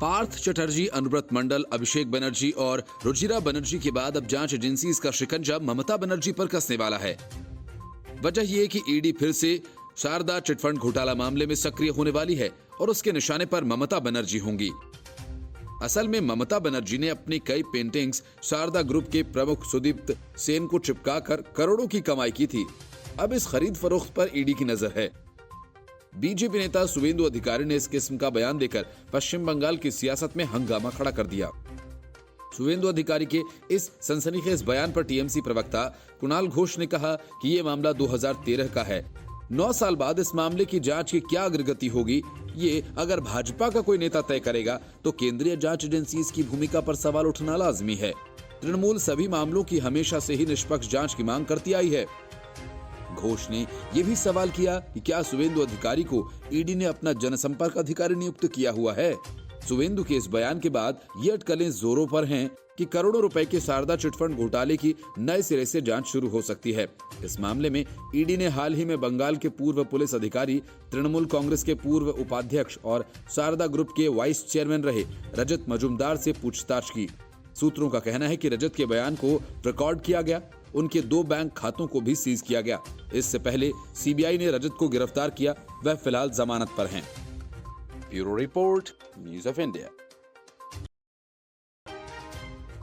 पार्थ चटर्जी, अनुव्रत मंडल, अभिषेक बनर्जी और रुचिरा बनर्जी के बाद अब जांच एजेंसी इसका शिकंजा ममता बनर्जी पर कसने वाला है। वजह यह कि ईडी फिर से शारदा चिटफंड घोटाला मामले में सक्रिय होने वाली है और उसके निशाने पर ममता बनर्जी होंगी। असल में ममता बनर्जी ने अपनी कई पेंटिंग्स शारदा ग्रुप के प्रमुख सुदीप्त सेन को चिपकाकर करोड़ों की कमाई की थी। अब इस खरीद फरोख्त पर ईडी की नजर है। बीजेपी नेता शुवेंदु अधिकारी ने इस किस्म का बयान देकर पश्चिम बंगाल की सियासत में हंगामा खड़ा कर दिया। शुवेंदु अधिकारी के इस सनसनीखेज बयान पर टीएमसी प्रवक्ता कुणाल घोष ने कहा कि यह मामला 2013 का है। 9 साल बाद इस मामले की जांच की क्या अग्रगति होगी, ये अगर भाजपा का कोई नेता तय करेगा तो केंद्रीय जांच एजेंसी इसकी भूमिका पर सवाल उठना लाजमी है। तृणमूल सभी मामलों की हमेशा से ही निष्पक्ष जांच की मांग करती आई है। घोष ने यह भी सवाल किया कि क्या शुवेंदु अधिकारी को ईडी ने अपना जनसंपर्क अधिकारी नियुक्त किया हुआ है। शुवेंदु के इस बयान के बाद ये अटकलें जोरों पर हैं कि करोड़ों रुपए के शारदा चिटफंड घोटाले की नए सिरे से जांच शुरू हो सकती है। इस मामले में ईडी ने हाल ही में बंगाल के पूर्व पुलिस अधिकारी, तृणमूल कांग्रेस के पूर्व उपाध्यक्ष और शारदा ग्रुप के वाइस चेयरमैन रहे रजत मजूमदार से पूछताछ की। सूत्रों का कहना है कि रजत के बयान को रिकॉर्ड किया गया, उनके 2 बैंक खातों को भी सीज किया गया। इससे पहले सीबीआई ने रजत को गिरफ्तार किया, वह फिलहाल जमानत पर हैं। Bureau report, news of India.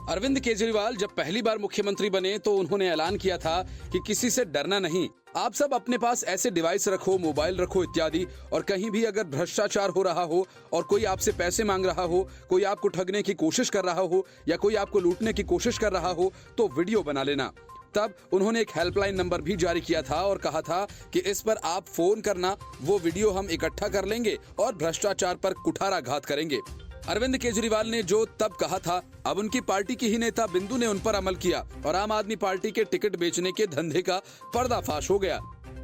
Arvind Kejriwal जब पहली बार मुख्यमंत्री बने तो उन्होंने ऐलान किया था कि किसी से डरना नहीं, आप सब अपने पास ऐसे डिवाइस रखो, मोबाइल रखो इत्यादि, और कहीं भी अगर भ्रष्टाचार हो रहा हो और कोई आपसे पैसे मांग रहा हो, कोई आपको ठगने की कोशिश कर रहा हो या कोई आपको लूटने की कोशिश कर रहा हो तो वीडियो बना लेना। तब उन्होंने एक हेल्पलाइन नंबर भी जारी किया था और कहा था कि इस पर आप फोन करना, वो वीडियो हम इकट्ठा कर लेंगे और भ्रष्टाचार पर कुठाराघात करेंगे। अरविंद केजरीवाल ने जो तब कहा था, अब उनकी पार्टी की ही नेता बिंदु ने उन पर अमल किया और आम आदमी पार्टी के टिकट बेचने के धंधे का पर्दाफाश हो गया।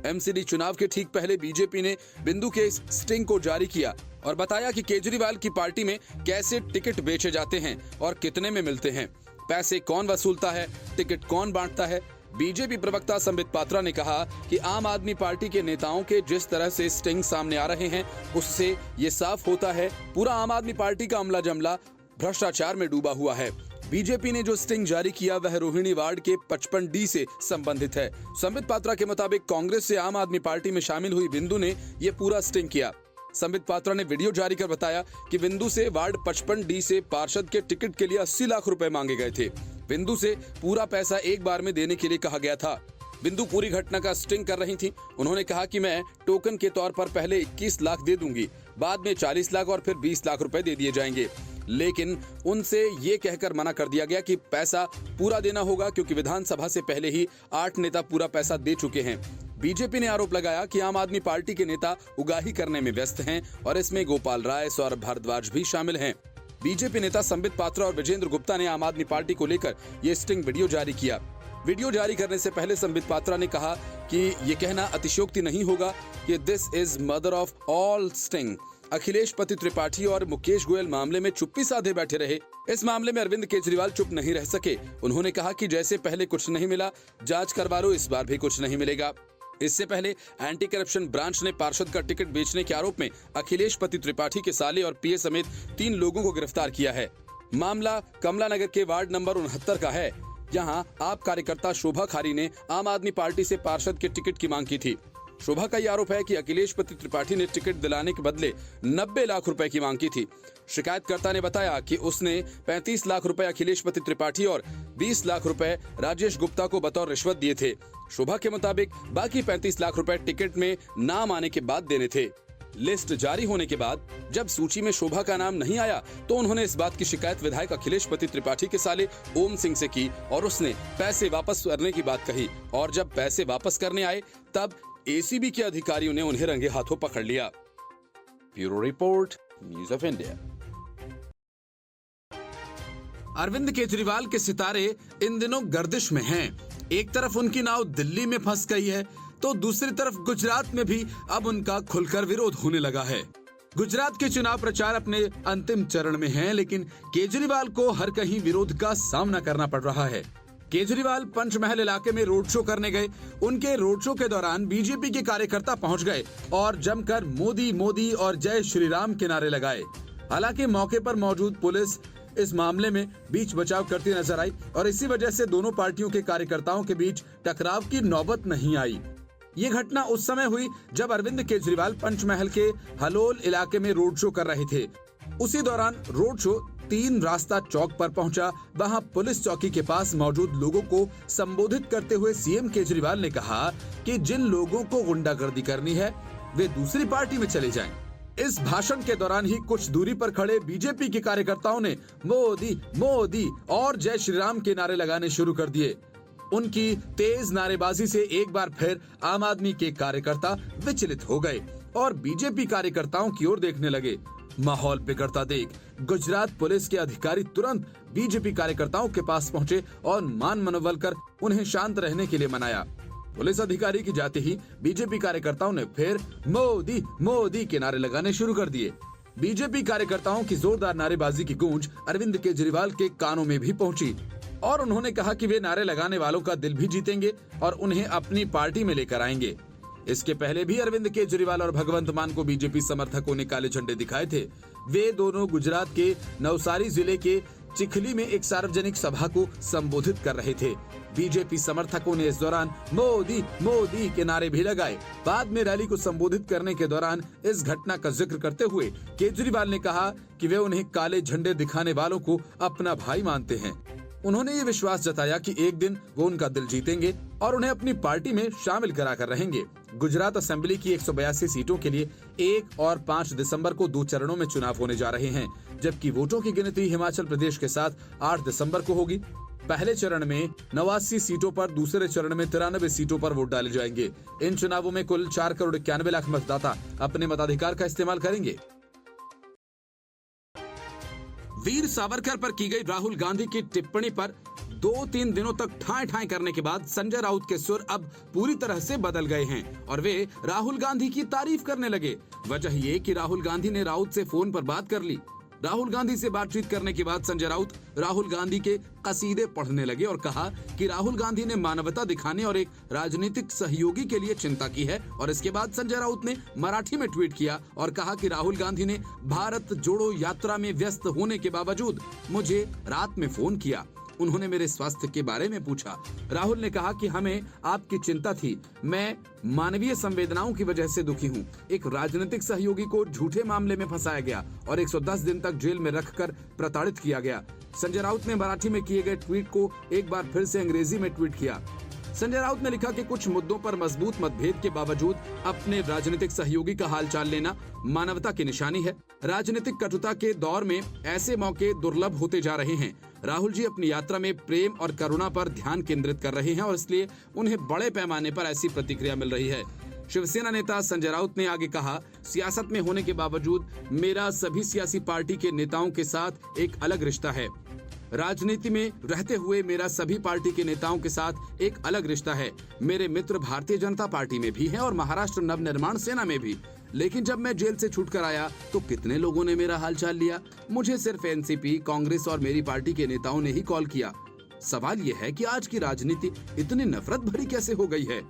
एमसीडी चुनाव के ठीक पहले बीजेपी ने बिंदु के इस स्टिंग को जारी किया और बताया कि केजरीवाल की पार्टी में कैसे टिकट बेचे जाते हैं और कितने में मिलते हैं, पैसे कौन वसूलता है, टिकट कौन बांटता है। बीजेपी प्रवक्ता संबित पात्रा ने कहा कि आम आदमी पार्टी के नेताओं के जिस तरह से स्टिंग सामने आ रहे हैं उससे ये साफ होता है पूरा आम आदमी पार्टी का अमला जमला भ्रष्टाचार में डूबा हुआ है। बीजेपी ने जो स्टिंग जारी किया वह रोहिणी वार्ड के 55D से संबंधित है। संबित पात्रा के मुताबिक कांग्रेस से आम आदमी पार्टी में शामिल हुई बिंदु ने ये पूरा स्टिंग किया। संबित पात्रा ने वीडियो जारी कर बताया कि बिंदु से वार्ड 55D से पार्षद के टिकट के लिए 80 लाख रुपए मांगे गए थे। बिंदु से पूरा पैसा एक बार में देने के लिए कहा गया था। बिंदु पूरी घटना का स्टिंग कर रही थी। उन्होंने कहा कि मैं टोकन के तौर पर पहले 21 लाख दे दूंगी, बाद में 40 लाख और फिर 20 लाख रुपए दे दिए जाएंगे। लेकिन उनसे ये कहकर मना कर दिया गया कि पैसा पूरा देना होगा क्योंकि विधानसभा से पहले ही 8 नेता पूरा पैसा दे चुके हैं। बीजेपी ने आरोप लगाया कि आम आदमी पार्टी के नेता उगाही करने में व्यस्त हैं और इसमें गोपाल राय, सौरभ भारद्वाज भी शामिल हैं। बीजेपी नेता संबित पात्रा और विजेंद्र गुप्ता ने आम आदमी पार्टी को लेकर ये स्टिंग वीडियो जारी किया। वीडियो जारी करने से पहले संबित पात्रा ने कहा कि ये कहना अतिशयोक्ति नहीं होगा कि this is mother of all sting. Akhilesh पति त्रिपाठी और मुकेश गोयल मामले में चुप्पी साधे बैठे रहे। इस मामले में अरविंद केजरीवाल चुप नहीं रह सके। उन्होंने कहा कि जैसे पहले कुछ नहीं मिला, जांच करवा लो, इस बार भी कुछ नहीं मिलेगा। इससे पहले एंटी करप्शन ब्रांच ने पार्षद का टिकट बेचने के आरोप में अखिलेश पति त्रिपाठी के साले और पीए समेत 3 लोगों को गिरफ्तार किया है। मामला कमला नगर के वार्ड नंबर 69 का है। यहाँ आप कार्यकर्ता शोभा खारी ने आम आदमी पार्टी से पार्षद के टिकट की मांग की थी। शोभा का यह आरोप है कि अखिलेश पति त्रिपाठी ने टिकट दिलाने के बदले 90 लाख रुपए की मांग की थी। शिकायतकर्ता ने बताया कि उसने 35 लाख रुपए अखिलेश पति त्रिपाठी और 20 लाख रुपए राजेश गुप्ता को बतौर रिश्वत दिए थे। शोभा के मुताबिक बाकी 35 लाख रुपए टिकट में नाम आने के बाद देने थे। लिस्ट जारी होने के बाद जब सूची में शोभा का नाम नहीं आया तो उन्होंने इस बात की शिकायत विधायक अखिलेश पति त्रिपाठी के साले ओम सिंह से की और उसने पैसे वापस करने की बात कही। और जब पैसे वापस करने आए तब एसीबी के अधिकारियों ने उन्हें रंगे हाथों पकड़ लिया। Bureau report, news of India. Arvind Kejriwal के सितारे इन दिनों गर्दिश में हैं। एक तरफ उनकी नाव दिल्ली में फंस गई है तो दूसरी तरफ गुजरात में भी अब उनका खुलकर विरोध होने लगा है। गुजरात के चुनाव प्रचार अपने अंतिम चरण में है, लेकिन केजरीवाल को हर कहीं विरोध का सामना करना पड़ रहा है। केजरीवाल पंचमहल इलाके में रोड शो करने गए। उनके रोड शो के दौरान बीजेपी के कार्यकर्ता पहुंच गए और जमकर मोदी मोदी और जय श्री राम के नारे लगाए। हालांकि मौके पर मौजूद पुलिस इस मामले में बीच बचाव करती नजर आई और इसी वजह से दोनों पार्टियों के कार्यकर्ताओं के बीच टकराव की नौबत नहीं आई। ये घटना उस समय हुई जब अरविंद केजरीवाल पंचमहल के हलोल इलाके में रोड शो कर रहे थे। उसी दौरान रोड शो 3 रास्ता चौक पर पहुंचा। वहां पुलिस चौकी के पास मौजूद लोगों को संबोधित करते हुए सीएम केजरीवाल ने कहा कि जिन लोगों को गुंडागर्दी करनी है वे दूसरी पार्टी में चले जाएं। इस भाषण के दौरान ही कुछ दूरी पर खड़े बीजेपी के कार्यकर्ताओं ने मोदी मोदी और जय श्री राम के नारे लगाने शुरू कर दिए। उनकी तेज नारेबाजी से एक बार फिर आम आदमी के कार्यकर्ता विचलित हो गए और बीजेपी कार्यकर्ताओं की ओर देखने लगे। माहौल बिगड़ता देख गुजरात पुलिस के अधिकारी तुरंत बीजेपी कार्यकर्ताओं के पास पहुंचे और मान मनोबल कर उन्हें शांत रहने के लिए मनाया। पुलिस अधिकारी की जाते ही बीजेपी कार्यकर्ताओं ने फिर मोदी मोदी के नारे लगाने शुरू कर दिए। बीजेपी कार्यकर्ताओं की जोरदार नारेबाजी की गूंज अरविंद केजरीवाल के कानों में भी पहुंची और उन्होंने कहा कि वे नारे लगाने वालों का दिल भी जीतेंगे और उन्हें अपनी पार्टी में लेकर आएंगे। इसके पहले भी अरविंद केजरीवाल और भगवंत मान को बीजेपी समर्थकों ने काले झंडे दिखाए थे। वे दोनों गुजरात के नवसारी जिले के चिखली में एक सार्वजनिक सभा को संबोधित कर रहे थे। बीजेपी समर्थकों ने इस दौरान मोदी मोदी के नारे भी लगाए। बाद में रैली को संबोधित करने के दौरान इस घटना का जिक्र करते हुए केजरीवाल ने कहा कि वे उन्हें काले झंडे दिखाने वालों को अपना भाई मानते हैं। उन्होंने ये विश्वास जताया कि एक दिन वो उनका दिल जीतेंगे और उन्हें अपनी पार्टी में शामिल कराकर रहेंगे। गुजरात असेंबली की 182 सीटों के लिए 1 और 5 दिसंबर को 2 चरणों में चुनाव होने जा रहे हैं, जबकि वोटों की गिनती हिमाचल प्रदेश के साथ 8 दिसंबर को होगी। पहले चरण में 89 सीटों पर, दूसरे चरण में 93 सीटों पर वोट डाले जाएंगे। इन चुनावों में कुल 4 करोड़ 91 लाख मतदाता अपने मताधिकार का इस्तेमाल करेंगे। वीर सावरकर पर की गई राहुल गांधी की टिप्पणी पर 2-3 दिनों तक ठाए ठाए करने के बाद संजय राउत के सुर अब पूरी तरह से बदल गए हैं और वे राहुल गांधी की तारीफ करने लगे। वजह ये कि राहुल गांधी ने राउत से फोन पर बात कर ली। राहुल गांधी से बातचीत करने के बाद संजय राउत राहुल गांधी के कसीदे पढ़ने लगे और कहा कि राहुल गांधी ने मानवता दिखाने और एक राजनीतिक सहयोगी के लिए चिंता की है। और इसके बाद संजय राउत ने मराठी में ट्वीट किया और कहा कि राहुल गांधी ने भारत जोड़ो यात्रा में व्यस्त होने के बावजूद मुझे रात में फोन किया। उन्होंने मेरे स्वास्थ्य के बारे में पूछा। राहुल ने कहा कि हमें आपकी चिंता थी। मैं मानवीय संवेदनाओं की वजह से दुखी हूं। एक राजनीतिक सहयोगी को झूठे मामले में फंसाया गया और 110 दिन तक जेल में रखकर प्रताड़ित किया गया। संजय राउत ने मराठी में किए गए ट्वीट को एक बार फिर से अंग्रेजी में ट्वीट किया। संजय राउत ने लिखा कि कुछ मुद्दों पर मजबूत मतभेद के बावजूद अपने राजनीतिक सहयोगी का हालचाल लेना मानवता की निशानी है। राजनीतिक कटुता के दौर में ऐसे मौके दुर्लभ होते जा रहे हैं। राहुल जी अपनी यात्रा में प्रेम और करुणा पर ध्यान केंद्रित कर रहे हैं और इसलिए उन्हें बड़े पैमाने पर ऐसी प्रतिक्रिया मिल रही है। शिवसेना नेता संजय राउत ने आगे कहा, सियासत में होने के बावजूद मेरा सभी सियासी पार्टी के नेताओं के साथ एक अलग रिश्ता है। राजनीति में रहते हुए मेरा सभी पार्टी के नेताओं के साथ एक अलग रिश्ता है। मेरे मित्र भारतीय जनता पार्टी में भी हैं और महाराष्ट्र नवनिर्माण सेना में भी। लेकिन जब मैं जेल से छूटकर आया तो कितने लोगों ने मेरा हालचाल लिया। मुझे सिर्फ एनसीपी, कांग्रेस और मेरी पार्टी के नेताओं ने ही कॉल किया। सवाल यह है कि आज की राजनीति इतनी नफरत भरी कैसे हो गई है।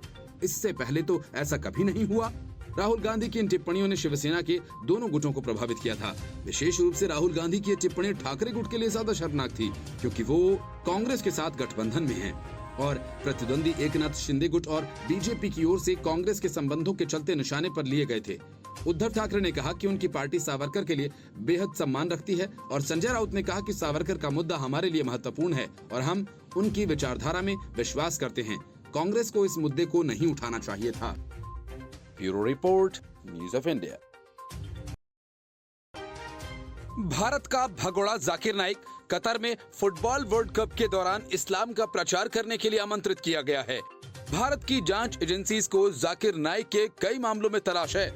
इससे पहले तो ऐसा कभी नहीं हुआ। राहुल गांधी की इन टिप्पणियों ने शिवसेना के दोनों गुटों को प्रभावित किया था। विशेष रूप से राहुल गांधी की ये टिप्पणी ठाकरे गुट के लिए ज्यादा शर्मनाक थी, क्योंकि वो कांग्रेस के साथ गठबंधन में हैं और प्रतिद्वंदी एकनाथ शिंदे गुट और बीजेपी की ओर से कांग्रेस के संबंधों के चलते निशाने पर लिए गए थे। उद्धव ठाकरे ने कहा कि उनकी पार्टी सावरकर के लिए बेहद सम्मान रखती है और संजय राउत ने कहा कि सावरकर का मुद्दा हमारे लिए महत्वपूर्ण है और हम उनकी विचारधारा में विश्वास करते हैं। कांग्रेस को इस मुद्दे को नहीं उठाना चाहिए था। Bureau report, news of India. Bharat का भगोड़ा जाकिर नाइक कतर में फुटबॉल वर्ल्ड कप के दौरान इस्लाम का प्रचार करने के लिए आमंत्रित किया गया है। भारत की जांच एजेंसीज को जाकिर नाइक के कई मामलों में तलाश है।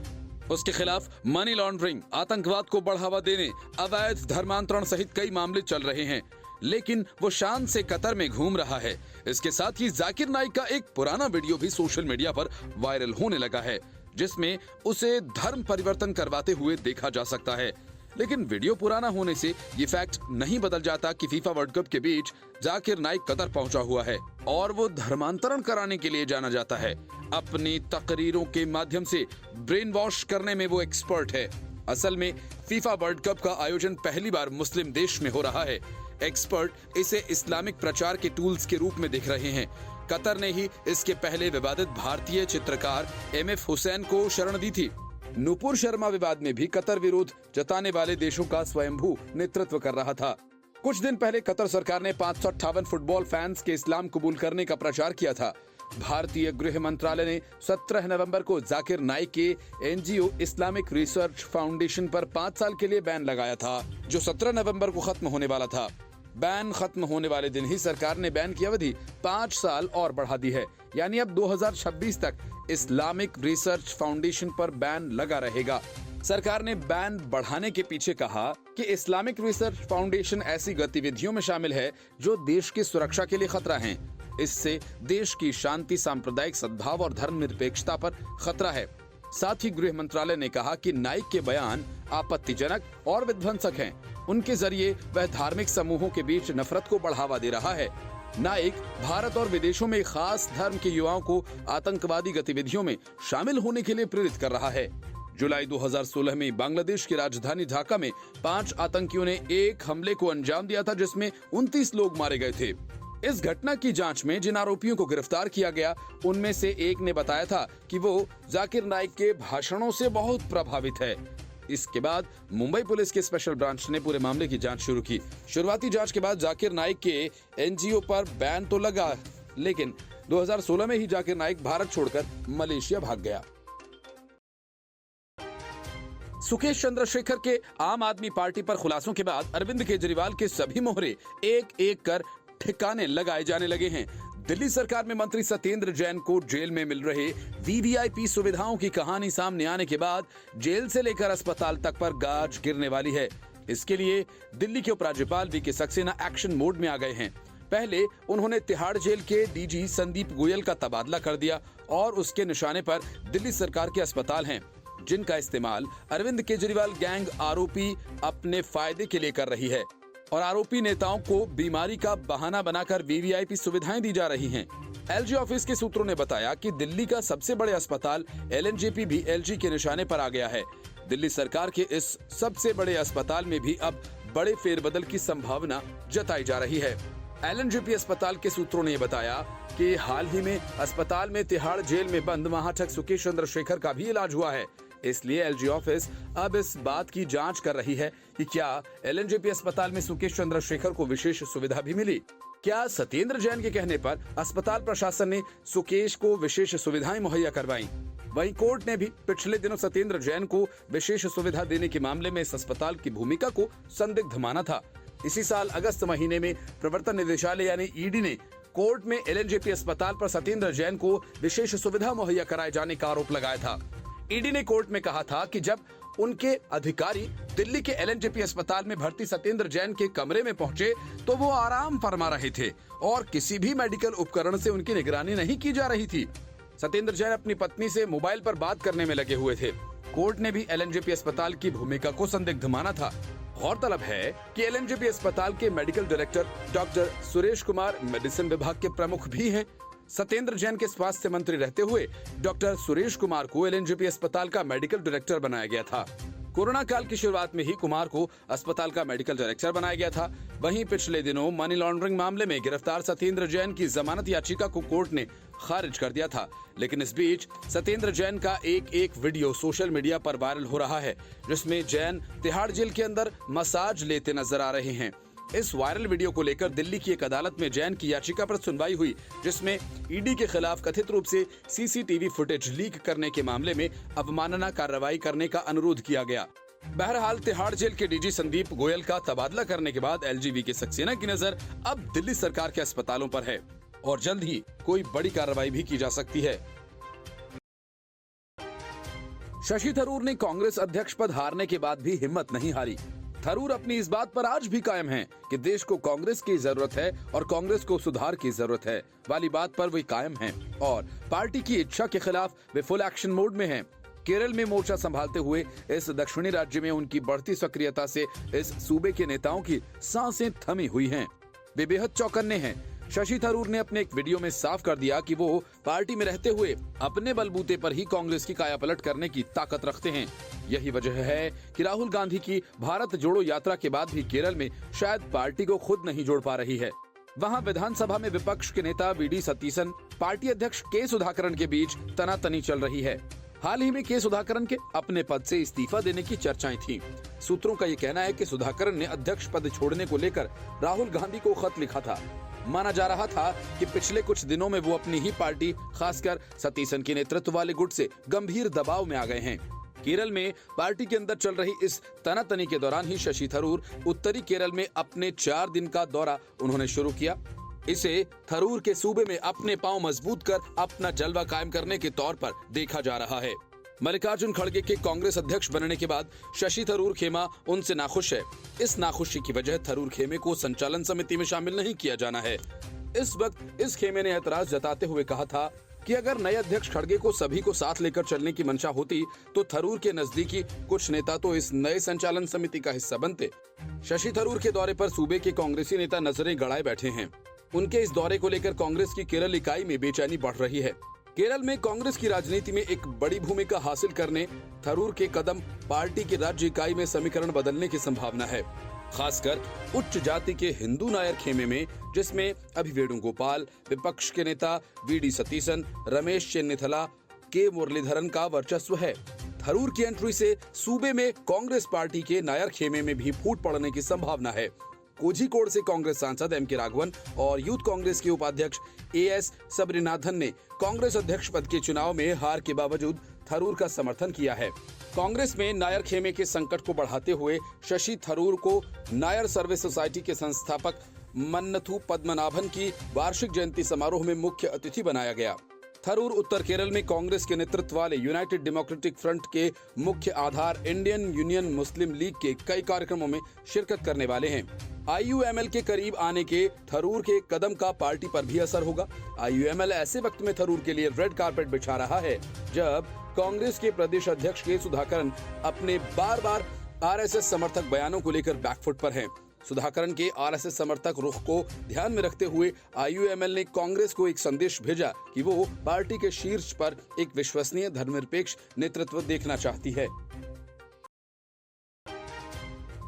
उसके खिलाफ मनी लॉन्ड्रिंग, आतंकवाद को बढ़ावा देने, अवैध धर्मांतरण सहित कई मामले चल रहे हैं, लेकिन वो शान से कतर में घूम रहा है। इसके साथ ही जाकिर नाइक का एक पुराना वीडियो भी सोशल मीडिया पर वायरल होने लगा है, जिसमें उसे धर्म परिवर्तन करवाते हुए देखा जा सकता है। लेकिन वीडियो पुराना होने से ये फैक्ट नहीं बदल जाता कि फीफा वर्ल्ड कप के बीच जाकिर नाइक कतर पहुंचा हुआ है और वो धर्मांतरण कराने के लिए जाना जाता है। अपनी तकरीरों के माध्यम से ब्रेन वॉश करने में वो एक्सपर्ट है। असल में फीफा वर्ल्ड कप का आयोजन पहली बार मुस्लिम देश में हो रहा है। एक्सपर्ट इसे इस्लामिक प्रचार के टूल्स के रूप में देख रहे हैं। कतर ने ही इसके पहले विवादित भारतीय चित्रकार MF हुसैन को शरण दी थी। नूपुर शर्मा विवाद में भी कतर विरोध जताने वाले देशों का स्वयंभू नेतृत्व कर रहा था। कुछ दिन पहले कतर सरकार ने 558 फुटबॉल फैंस के इस्लाम कबूल करने का प्रचार किया था। भारतीय गृह मंत्रालय ने 17 नवंबर को जाकिर नाइक के NGO इस्लामिक रिसर्च फाउंडेशन पर 5 साल के लिए बैन लगाया था, जो 17 नवंबर को खत्म होने वाला था। बैन खत्म होने वाले दिन ही सरकार ने बैन की अवधि 5 साल और बढ़ा दी है, यानी अब 2026 तक इस्लामिक रिसर्च फाउंडेशन पर बैन लगा रहेगा। सरकार ने बैन बढ़ाने के पीछे कहा कि इस्लामिक रिसर्च फाउंडेशन ऐसी गतिविधियों में शामिल है जो देश की सुरक्षा के लिए खतरा हैं। इससे देश की शांति, सांप्रदायिक सद्भाव और धर्मनिरपेक्षता पर खतरा है। साथ ही गृह मंत्रालय ने कहा कि नाइक के बयान आपत्तिजनक और विध्वंसक हैं। उनके जरिए वह धार्मिक समूहों के बीच नफरत को बढ़ावा दे रहा है। नाइक भारत और विदेशों में खास धर्म के युवाओं को आतंकवादी गतिविधियों में शामिल होने के लिए प्रेरित कर रहा है। जुलाई 2016 में बांग्लादेश की राजधानी ढाका में 5 आतंकियों ने एक हमले को अंजाम दिया था, जिसमें 29 लोग मारे गए थे। इस घटना की जांच में जिन आरोपियों को गिरफ्तार किया गया, उनमें से एक ने बताया था कि वो जाकिर नाइक के भाषणों से बहुत प्रभावित है। इसके बाद मुंबई पुलिस के स्पेशल ब्रांच ने पूरे मामले की जांच शुरू की। शुरुआती जांच के बाद जाकिर नाइक के NGO पर बैन तो लगा, लेकिन 2016 में ही जाकिर नाइक भारत छोड़कर मलेशिया भाग गया। सुकेश चंद्रशेखर के आम आदमी पार्टी पर खुलासों के बाद अरविंद केजरीवाल के सभी मोहरे एक एक कर ठिकाने लगाए जाने लगे हैं। दिल्ली सरकार में मंत्री सत्येंद्र जैन को जेल में मिल रहे VVIP सुविधाओं की कहानी सामने आने के बाद जेल से लेकर अस्पताल तक पर गाज गिरने वाली है। इसके लिए दिल्ली के उपराज्यपाल VK सक्सेना एक्शन मोड में आ गए हैं। पहले उन्होंने तिहाड़ जेल के DG संदीप गोयल का तबादला कर दिया और उसके निशाने पर दिल्ली सरकार के अस्पताल हैं, जिनका इस्तेमाल अरविंद केजरीवाल गैंग आरोपी अपने फायदे के लिए कर रही है और आरोपी नेताओं को बीमारी का बहाना बनाकर VVIP सुविधाएं दी जा रही हैं। LG ऑफिस के सूत्रों ने बताया कि दिल्ली का सबसे बड़े अस्पताल LNJP भी LG के निशाने पर आ गया है। दिल्ली सरकार के इस सबसे बड़े अस्पताल में भी अब बड़े फेरबदल की संभावना जताई जा रही है। LNJP अस्पताल के सूत्रों ने बताया कि हाल ही में अस्पताल में तिहाड़ जेल में बंद महाठग सुकेश चंद्रशेखर का भी इलाज हुआ है। इसलिए LG ऑफिस अब इस बात की जांच कर रही है कि क्या LNJP अस्पताल में सुकेश चंद्रशेखर को विशेष सुविधा भी मिली। क्या सत्येंद्र जैन के कहने पर अस्पताल प्रशासन ने सुकेश को विशेष सुविधाएं मुहैया करवाई। वहीं कोर्ट ने भी पिछले दिनों सत्येंद्र जैन को विशेष सुविधा देने के मामले में इस अस्पताल की भूमिका को संदिग्ध माना था। इसी साल अगस्त महीने में प्रवर्तन निदेशालय यानी ED ने कोर्ट में LNJP अस्पताल पर सत्येंद्र जैन को विशेष सुविधा मुहैया कराए जाने का आरोप लगाया था। ED ने कोर्ट में कहा था कि जब उनके अधिकारी दिल्ली के LNJP अस्पताल में भर्ती सत्येंद्र जैन के कमरे में पहुंचे तो वो आराम फरमा रहे थे और किसी भी मेडिकल उपकरण से उनकी निगरानी नहीं की जा रही थी। सत्येंद्र जैन अपनी पत्नी से मोबाइल पर बात करने में लगे हुए थे। कोर्ट ने भी LNJP अस्पताल की भूमिका को संदिग्ध माना था। गौरतलब है कि LNJP अस्पताल के medical director doctor Suresh Kumar medicine विभाग के प्रमुख भी हैं। सत्येंद्र जैन के स्वास्थ्य मंत्री रहते हुए डॉक्टर सुरेश कुमार को LNJP अस्पताल का मेडिकल डायरेक्टर बनाया गया था। कोरोना काल की शुरुआत में ही कुमार को अस्पताल का मेडिकल डायरेक्टर बनाया गया था। वहीं पिछले दिनों मनी लॉन्ड्रिंग मामले में गिरफ्तार सत्येंद्र जैन की जमानत याचिका को कोर्ट ने खारिज कर दिया था। लेकिन इस बीच सत्येंद्र जैन का एक वीडियो सोशल मीडिया पर वायरल हो रहा है, जिसमें जैन तिहाड़ जेल के अंदर मसाज लेते नजर आ रहे हैं। इस वायरल वीडियो को लेकर दिल्ली की एक अदालत में जैन की याचिका पर सुनवाई हुई, जिसमें ED के खिलाफ कथित रूप से CCTV फुटेज लीक करने के मामले में अवमानना कार्रवाई करने का अनुरोध किया गया। बहरहाल तिहाड़ जेल के DG संदीप गोयल का तबादला करने के बाद LG VK सक्सेना की नजर अब दिल्ली सरकार के अस्पतालों पर है और जल्द ही कोई बड़ी कार्रवाई भी की जा सकती है। शशि थरूर ने कांग्रेस अध्यक्ष पद हारने के बाद भी हिम्मत नहीं हारी। थरूर अपनी इस बात पर आज भी कायम हैं कि देश को कांग्रेस की जरूरत है और कांग्रेस को सुधार की जरूरत है वाली बात पर वे कायम हैं और पार्टी की इच्छा के खिलाफ वे फुल एक्शन मोड में हैं। केरल में मोर्चा संभालते हुए इस दक्षिणी राज्य में उनकी बढ़ती सक्रियता से इस सूबे के नेताओं की सांसें थमी हुई हैं। वे बेहद चौकन्ने हैं। शशि थरूर ने अपने एक वीडियो में साफ कर दिया कि वो पार्टी में रहते हुए अपने बलबूते पर ही कांग्रेस की कायापलट करने की ताकत रखते हैं। यही वजह है कि राहुल गांधी की भारत जोड़ो यात्रा के बाद भी केरल में शायद पार्टी को खुद नहीं जोड़ पा रही है। वहां विधानसभा में विपक्ष के नेता वी.डी. सतीसन, पार्टी अध्यक्ष के. सुधाकरन के बीच तनातनी चल रही है। हाल ही में के. सुधाकरन के अपने पद से इस्तीफा देने की चर्चाएं थीं। सूत्रों का ये कहना है कि सुधाकरन ने अध्यक्ष पद छोड़ने को लेकर राहुल गांधी को खत लिखा था। माना जा रहा था कि पिछले कुछ दिनों में वो अपनी ही पार्टी, खासकर सतीसन के नेतृत्व वाले गुट से गंभीर दबाव में आ गए हैं। केरल में पार्टी के अंदर चल रही इस तनातनी के दौरान ही शशि थरूर उत्तरी केरल में अपने 4 दिन का दौरा उन्होंने शुरू किया। इसे थरूर के सूबे में अपने पांव मजबूत कर अपना जलवा कायम करने के तौर पर देखा जा रहा है। मल्लिकार्जुन खड़गे के कांग्रेस अध्यक्ष बनने के बाद शशि थरूर खेमा उनसे नाखुश है। इस नाखुशी की वजह थरूर खेमे को संचालन समिति में शामिल नहीं किया जाना है। इस वक्त इस खेमे ने ऐतराज जताते हुए कहा था कि अगर नए अध्यक्ष खड़गे को सभी को साथ लेकर चलने की मंशा होती तो थरूर के नजदीकी कुछ नेता तो इस नए संचालन समिति का हिस्सा बनते। शशि थरूर के दौरे पर सूबे के कांग्रेसी नेता नजरें गड़ाए बैठे हैं। उनके इस दौरे को लेकर कांग्रेस की केरल इकाई में बेचैनी बढ़ रही है। केरल में कांग्रेस की राजनीति में एक बड़ी भूमिका हासिल करने थरूर के कदम पार्टी की राज्य इकाई में समीकरण बदलने की संभावना है, खासकर उच्च जाति के हिंदू नायर खेमे में, जिसमें अभी वेणुगोपाल, विपक्ष के नेता वी.डी. सतीसन, रमेश चेन्निथला, के. मुरलीधरन का वर्चस्व है। थरूर की एंट्री से सूबे में कांग्रेस पार्टी के नायर खेमे में भी फूट पड़ने की संभावना है। कोझिकोड से कांग्रेस सांसद एम.के. राघवन और यूथ कांग्रेस के उपाध्यक्ष ए.एस. सबरीनाथन ने कांग्रेस अध्यक्ष पद के चुनाव में हार के बावजूद थरूर का समर्थन किया है। कांग्रेस में नायर खेमे के संकट को बढ़ाते हुए शशि थरूर को नायर सर्विस सोसाइटी के संस्थापक मन्नथु पद्मनाभन की वार्षिक जयंती समारोह में मुख्य अतिथि बनाया गया। थरूर उत्तर केरल में कांग्रेस के नेतृत्व वाले यूनाइटेड डेमोक्रेटिक फ्रंट के मुख्य आधार इंडियन यूनियन मुस्लिम लीग के कई कार्यक्रमों में शिरकत करने वाले हैं। IUML के करीब आने के थरूर के कदम का पार्टी पर भी असर होगा। IUML ऐसे वक्त में थरूर के लिए रेड कार्पेट बिछा रहा है जब कांग्रेस के प्रदेश अध्यक्ष के. सुधाकरन अपने बार-बार RSS समर्थक बयानों को लेकर बैकफुट पर हैं। सुधाकरन के RSS समर्थक रुख को ध्यान में रखते हुए IUML ने कांग्रेस को एक संदेश भेजा कि वो पार्टी के शीर्ष पर एक विश्वसनीय धर्मनिरपेक्ष नेतृत्व देखना चाहती है।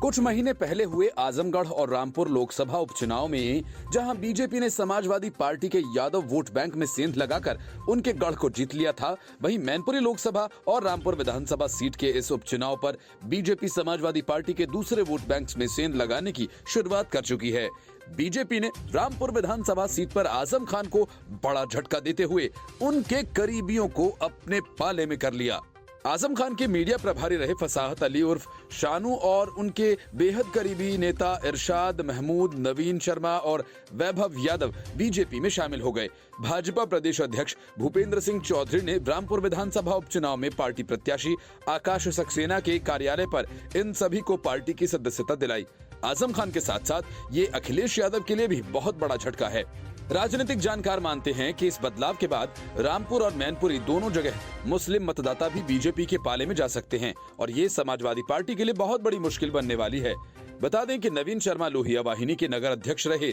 कुछ महीने पहले हुए आजमगढ़ और रामपुर लोकसभा उपचुनाव में जहां बीजेपी ने समाजवादी पार्टी के यादव वोट बैंक में सेंध लगाकर उनके गढ़ को जीत लिया था, वहीं मैनपुरी लोकसभा और रामपुर विधानसभा सीट के इस उपचुनाव पर बीजेपी समाजवादी पार्टी के दूसरे वोट बैंक में सेंध लगाने की शुरुआत कर चुकी है। बीजेपी ने रामपुर विधानसभा सीट पर आजम खान को बड़ा झटका देते हुए उनके करीबियों को अपने पाले में कर लिया। आजम खान के मीडिया प्रभारी रहे फसाहत अली उर्फ शानू और उनके बेहद करीबी नेता इरशाद महमूद, नवीन शर्मा और वैभव यादव बीजेपी में शामिल हो गए। भाजपा प्रदेश अध्यक्ष भूपेंद्र सिंह चौधरी ने रामपुर विधानसभा उपचुनाव में पार्टी प्रत्याशी आकाश सक्सेना के कार्यालय पर इन सभी को पार्टी की सदस्यता दिलाई। आजम खान के साथ साथ ये अखिलेश यादव के लिए भी बहुत बड़ा झटका है। राजनीतिक जानकार मानते हैं कि इस बदलाव के बाद रामपुर और मैनपुरी दोनों जगह मुस्लिम मतदाता भी बीजेपी के पाले में जा सकते हैं और ये समाजवादी पार्टी के लिए बहुत बड़ी मुश्किल बनने वाली है। बता दें कि नवीन शर्मा लोहिया वाहिनी के नगर अध्यक्ष रहे,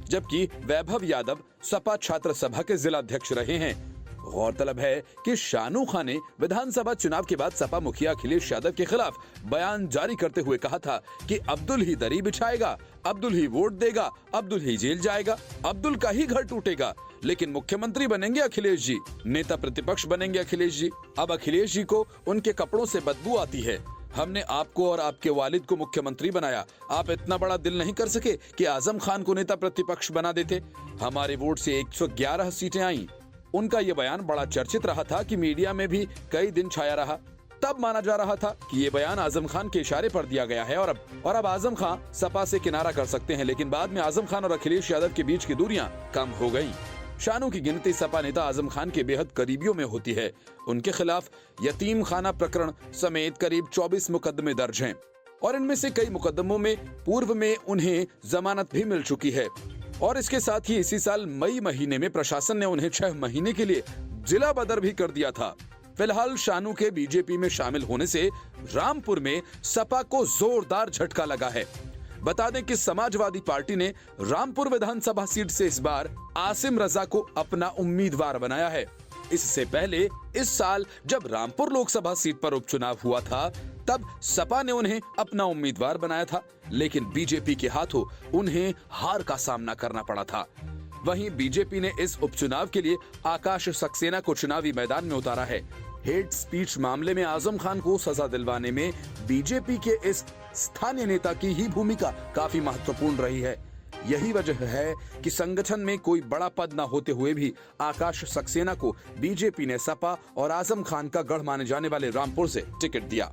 जबकि वैभव यादव सपा छात्र सभा के जिला अध्यक्ष रहे हैं। गौरतलब है कि शानू खान ने विधानसभा चुनाव के बाद सपा मुखिया अखिलेश यादव के खिलाफ बयान जारी करते हुए कहा था कि अब्दुल ही दरी बिछाएगा, अब्दुल ही वोट देगा, अब्दुल ही जेल जाएगा, अब्दुल का ही घर टूटेगा, लेकिन मुख्यमंत्री बनेंगे अखिलेश जी, नेता प्रतिपक्ष बनेंगे अखिलेश जी। अब अखिलेश जी को उनके कपड़ों से बदबू आती है। हमने आपको और आपके वालिद को मुख्यमंत्री बनाया, आप इतना बड़ा दिल नहीं कर सके कि आजम खान को नेता प्रतिपक्ष बना देते। हमारे वोट से 111 सीटें आई। उनका ये बयान बड़ा चर्चित रहा था कि मीडिया में भी कई दिन छाया रहा। तब माना जा रहा था कि ये बयान आजम खान के इशारे पर दिया गया है और अब आजम खान सपा से किनारा कर सकते हैं, लेकिन बाद में आजम खान और अखिलेश यादव के बीच की दूरियां कम हो गई। शानू की गिनती सपा नेता आजम खान के बेहद करीबियों में होती है। उनके खिलाफ यतीम खाना प्रकरण समेत करीब 24 मुकदमे दर्ज हैं और इनमें से कई मुकदमों में पूर्व में उन्हें जमानत भी मिल चुकी है। और इसके साथ ही इसी साल मई महीने में प्रशासन ने उन्हें 6 महीने के लिए जिला बदर भी कर दिया था। फिलहाल शानू के बीजेपी में शामिल होने से रामपुर में सपा को जोरदार झटका लगा है। बता दें कि समाजवादी पार्टी ने रामपुर विधानसभा सीट से इस बार आसिम रजा को अपना उम्मीदवार बनाया है। इससे पहले इस साल जब रामपुर लोकसभा सीट पर उपचुनाव हुआ था, तब सपा ने उन्हें अपना उम्मीदवार बनाया था, लेकिन बीजेपी के हाथों उन्हें हार का सामना करना पड़ा था। वहीं बीजेपी ने इस उपचुनाव के लिए आकाश सक्सेना को चुनावी मैदान में उतारा है। हेट स्पीच मामले में आजम खान को सजा दिलवाने में बीजेपी के इस स्थानीय नेता की ही भूमिका काफी महत्वपूर्ण रही है। यही वजह है कि संगठन में कोई बड़ा पद न होते हुए भी आकाश सक्सेना को बीजेपी ने सपा और आजम खान का गढ़ माने जाने वाले रामपुर से टिकट दिया।